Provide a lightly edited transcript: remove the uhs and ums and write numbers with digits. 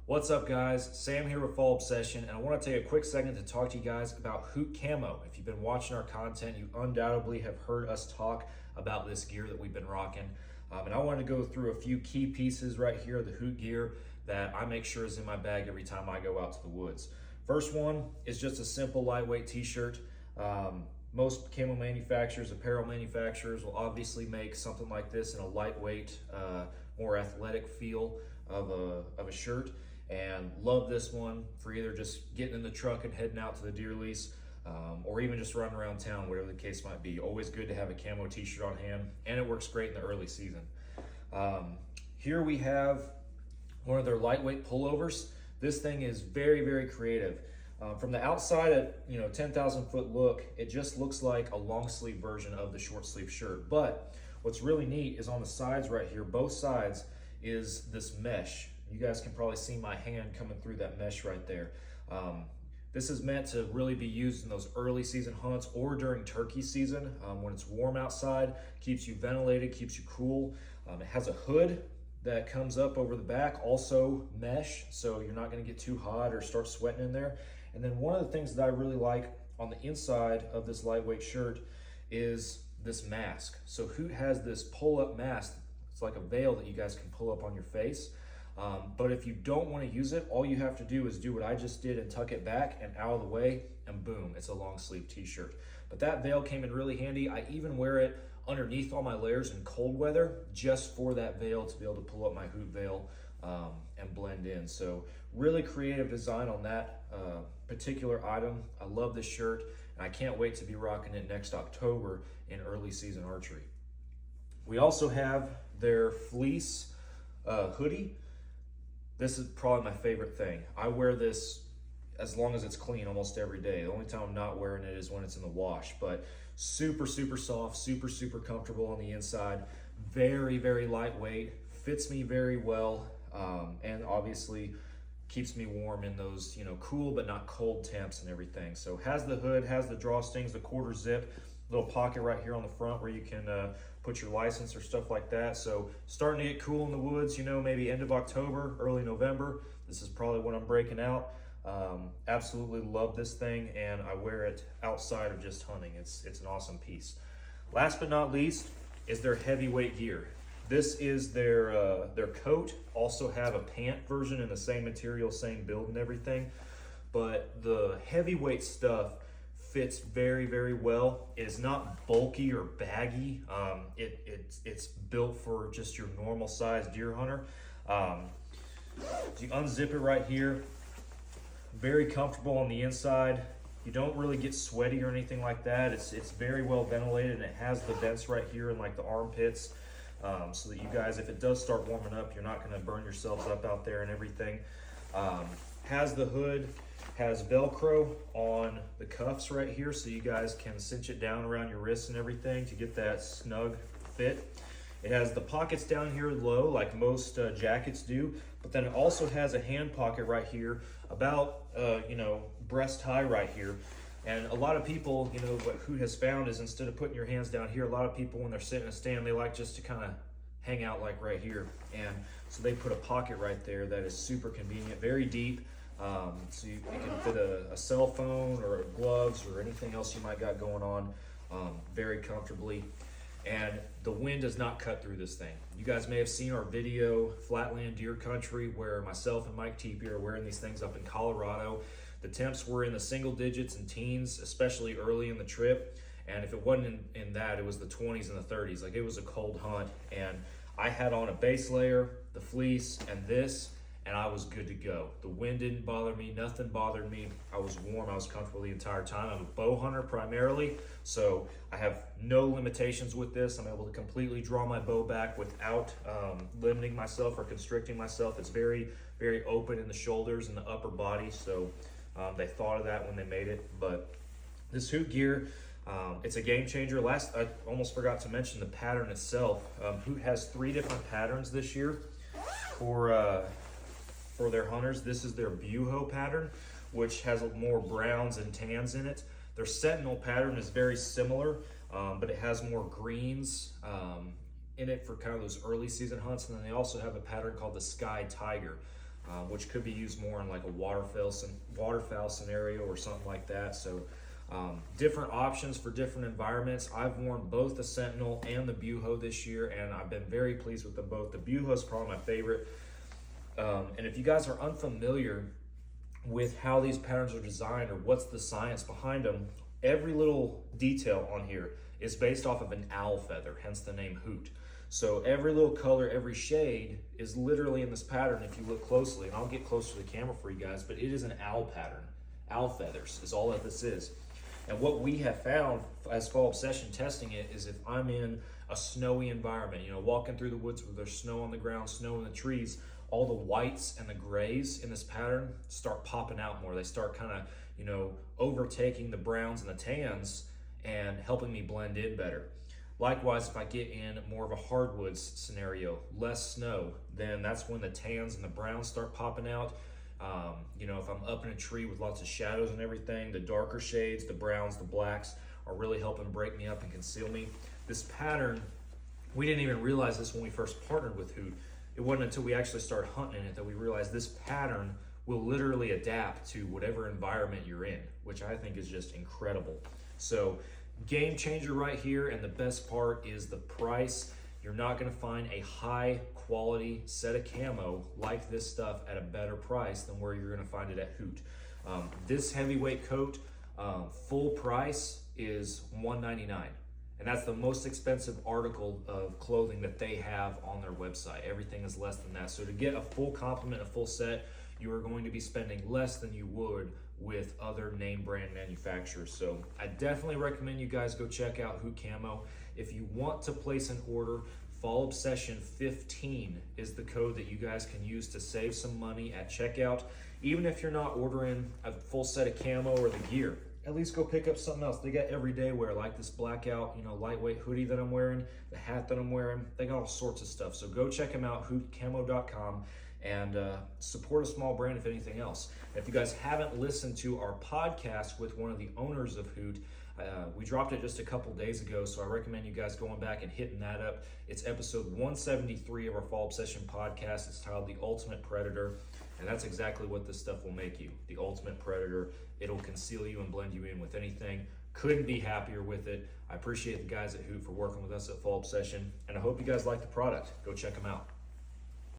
What's up, guys? Sam here with Fall Obsession, and I want to take a quick second to talk to you guys about Hoot Camo. If you've been watching our content, you undoubtedly have heard us talk about this gear that we've been rocking. And I want to go through a few key pieces right here, the Hoot gear, that I make sure is in my bag every time I go out to the woods. First one is just a simple lightweight t-shirt. Most camo manufacturers, apparel manufacturers will obviously make something like this in a lightweight, more athletic feel of a shirt. And love this one for either just getting in the truck and heading out to the deer lease, or even just running around town, whatever the case might be. Always good to have a camo t-shirt on hand, and it works great in the early season. Here we have one of their lightweight pullovers. This thing is very, very creative. From the outside at 10,000 foot look, it just looks like a long sleeve version of the short sleeve shirt. But what's really neat is on the sides right here, both sides, is this mesh. You guys can probably see my hand coming through that mesh right there. This is meant to really be used in those early season hunts or during turkey season when it's warm outside, keeps you ventilated, keeps you cool. It has a hood that comes up over the back, also mesh, so you're not gonna get too hot or start sweating in there. And then one of the things that I really like on the inside of this lightweight shirt is this mask. So Hoot has this pull-up mask. It's like a veil that you guys can pull up on your face. But if you don't want to use it, all you have to do is do what I just did and tuck it back and out of the way, and boom, it's a long sleeve t-shirt. But that veil came in really handy. I even wear it underneath all my layers in cold weather just for that veil, to be able to pull up my Hoot veil and blend in. So really creative design on that particular item. I love this shirt, and I can't wait to be rocking it next October in early season archery. We also have their fleece hoodie. This is probably my favorite thing. I wear this as long as it's clean almost every day. The only time I'm not wearing it is when it's in the wash, but super, super soft, super, super comfortable on the inside. Very, very lightweight, fits me very well, and obviously keeps me warm in those, cool but not cold temps and everything. So has the hood, has the drawstrings, the quarter zip, little pocket right here on the front where you can put your license or stuff like that. So starting to get cool in the woods, maybe end of October, early November. This is probably when I'm breaking out. Absolutely love this thing, and I wear it outside of just hunting. It's an awesome piece. Last but not least is their heavyweight gear. This is their coat. Also have a pant version in the same material, same build and everything. But the heavyweight stuff fits very, very well. It is not bulky or baggy. It's built for just your normal size deer hunter. You unzip it right here. Very comfortable on the inside. You don't really get sweaty or anything like that. It's very well ventilated, and it has the vents right here in like the armpits, so that you guys, if it does start warming up, you're not gonna burn yourselves up out there and everything. Has the hood, has Velcro on the cuffs right here, so you guys can cinch it down around your wrists and everything to get that snug fit. It has the pockets down here low, like most jackets do, but then it also has a hand pocket right here, about breast high right here. And a lot of people, what Hoot has found is, instead of putting your hands down here, a lot of people when they're sitting in a stand, they like just to kind of hang out like right here. And so they put a pocket right there that is super convenient, very deep. So you can fit a cell phone or gloves or anything else you might got going on very comfortably. And the wind does not cut through this thing. You guys may have seen our video, Flatland Deer Country, where myself and Mike Teepee are wearing these things up in Colorado. The temps were in the single digits and teens, especially early in the trip. And if it wasn't in that, it was the 20s and the 30s. Like, it was a cold hunt. And I had on a base layer, the fleece, and this, and I was good to go. The wind didn't bother me, nothing bothered me. I was warm, I was comfortable the entire time. I'm a bow hunter primarily, so I have no limitations with this. I'm able to completely draw my bow back without limiting myself or constricting myself. It's very, very open in the shoulders and the upper body, so they thought of that when they made it. But this Hoot gear, it's a game changer. I almost forgot to mention the pattern itself. Hoot has 3 different patterns this year for their hunters. This is their buho pattern, which has more browns and tans in it. Their sentinel pattern is very similar, but it has more greens in it for kind of those early season hunts. And then they also have a pattern called the Sky Tiger. which could be used more in like a waterfowl scenario or something like that. So different options for different environments. I've worn both the Sentinel and the Buho this year, and I've been very pleased with them both. The Buho is probably my favorite. And if you guys are unfamiliar with how these patterns are designed or what's the science behind them, every little detail on here is based off of an owl feather, hence the name Hoot. So every little color, every shade is literally in this pattern if you look closely, and I'll get closer to the camera for you guys, but it is an owl pattern. Owl feathers is all that this is. And what we have found as Fall Obsession testing it is if I'm in a snowy environment, you know, walking through the woods where there's snow on the ground, snow in the trees, all the whites and the grays in this pattern start popping out more. They start kind of, you know, overtaking the browns and the tans and helping me blend in better. Likewise, if I get in more of a hardwoods scenario, less snow, then that's when the tans and the browns start popping out. You know, if I'm up in a tree with lots of shadows and everything, the darker shades, the browns, the blacks are really helping break me up and conceal me. This pattern, we didn't even realize this when we first partnered with Hoot. It wasn't until we actually started hunting in it that we realized this pattern will literally adapt to whatever environment you're in, which I think is just incredible. So game changer right here, and the best part is the price. You're not gonna find a high quality set of camo like this stuff at a better price than where you're gonna find it at Hoot. This heavyweight coat, full price is $199. And that's the most expensive article of clothing that they have on their website. Everything is less than that. So to get a full complement, a full set, you are going to be spending less than you would with other name brand manufacturers. So I definitely recommend you guys go check out Hoot Camo. If you want to place an order, Fall Obsession 15 is the code that you guys can use to save some money at checkout. Even if you're not ordering a full set of camo or the gear, at least go pick up something else. They got everyday wear like this blackout, you know, lightweight hoodie that I'm wearing, the hat that I'm wearing. They got all sorts of stuff. So go check them out, hootcamo.com, and support a small brand if anything else. And if you guys haven't listened to our podcast with one of the owners of Hoot, we dropped it just a couple days ago, so I recommend you guys going back and hitting that up. It's episode 173 of our Fall Obsession podcast. It's titled The Ultimate Predator, and that's exactly what this stuff will make you, the ultimate predator. It'll conceal you and blend you in with anything. Couldn't be happier with it. I appreciate the guys at Hoot for working with us at Fall Obsession, and I hope you guys like the product. Go check them out.